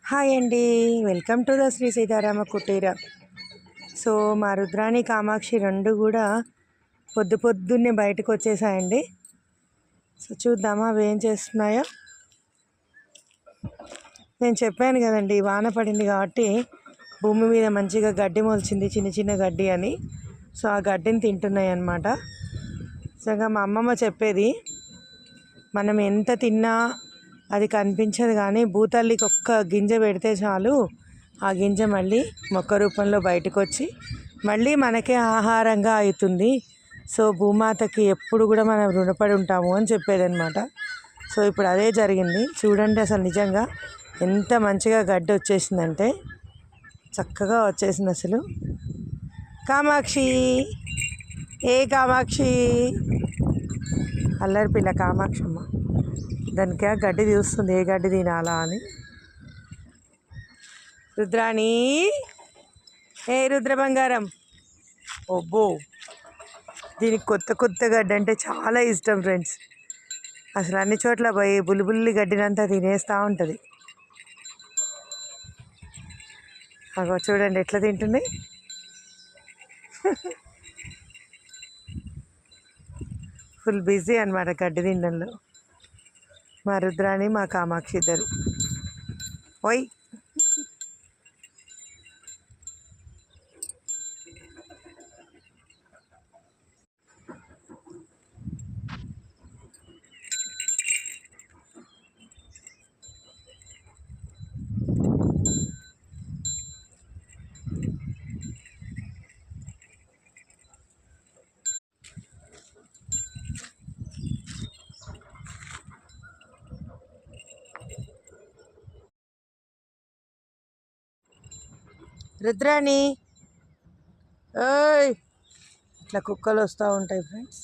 Hi అండి, welcome to the Shri Sitarama Kuteera. So మా రుద్రాణి కామాక్షి రెండు కూడా పొద్దున్నే బయటకు వచ్చేసాయండి. సో చూద్దామా అవి ఏం చేస్తున్నాయో. నేను చెప్పాను కదండి, వాన పడింది కాబట్టి భూమి మీద మంచిగా గడ్డి మొలిచింది, చిన్న చిన్న గడ్డి అని. సో ఆ గడ్డిని తింటున్నాయి అన్నమాట. సో మా అమ్మమ్మ చెప్పేది, మనం ఎంత తిన్నా అది కనిపించదు, కానీ భూతల్లికి ఒక్క గింజ పెడితే చాలు, ఆ గింజ మళ్ళీ మొక్క రూపంలో బయటకు వచ్చి మళ్ళీ మనకే ఆహారంగా అవుతుంది. సో భూమాతకి ఎప్పుడు కూడా మనం రుణపడి ఉంటాము అని చెప్పేదన్నమాట. సో ఇప్పుడు అదే జరిగింది. చూడండి అసలు నిజంగా ఎంత మంచిగా గడ్డి వచ్చేసిందంటే, చక్కగా వచ్చేసింది అసలు. కామాక్షి, ఏ కామాక్షి, అల్లరి పిల్ల కామాక్షమ్మ. దానికి గడ్డి చూస్తుంది, ఏ గడ్డి తినాలా అని. రుద్రాణి, ఏ రుద్ర బంగారం, ఓబ్బో, దీనికి కొత్త కొత్త గడ్డి అంటే చాలా ఇష్టం ఫ్రెండ్స్. అసలు అన్ని చోట్ల పోయి బుల్లి గడ్డినంతా తినేస్తూ ఉంటుంది. అగో చూడండి ఎట్లా తింటుంది. ఫుల్ బిజీ అనమాట గడ్డి తినడంలో మా రుద్రాణి మా కామాక్షి ఇద్దరు. ఓయ్, రుద్రాణి, ఓయ్. ఇట్లా కుక్కలు వస్తూ ఉంటాయి ఫ్రెండ్స్.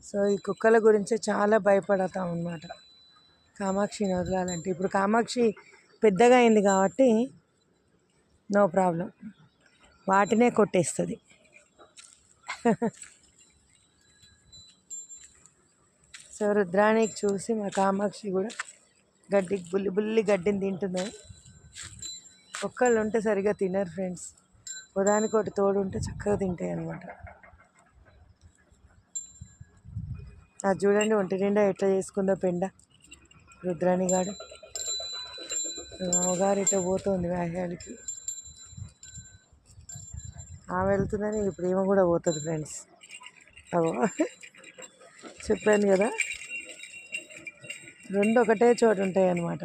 సో ఈ కుక్కల గురించి చాలా భయపడతాం అన్నమాట కామాక్షిని వదలాలంటే. ఇప్పుడు కామాక్షి పెద్దగా అయింది కాబట్టి నో ప్రాబ్లం, వాటినే కొట్టేస్తుంది. సో రుద్రాణికి చూసి మా కామాక్షి కూడా బుల్లి గడ్డిని తింటున్నాయి. ఒక్కళ్ళు ఉంటే సరిగా తినరు ఫ్రెండ్స్, ఉదానికోటి తోడు ఉంటే చక్కగా తింటాయి అన్నమాట. అది చూడండి ఒంటి నిండా ఎట్లా చేసుకుందో పెండ రుద్రాణి గాడు. అమ్మగారు ఇట్లా పోతుంది వ్యాహ్యాలకి, ఆమె వెళ్తుందని ఇప్పుడు ఏమో కూడా పోతుంది ఫ్రెండ్స్. అవో చెప్పాను కదా, రెండు ఒకటే చోటు ఉంటాయి అన్నమాట.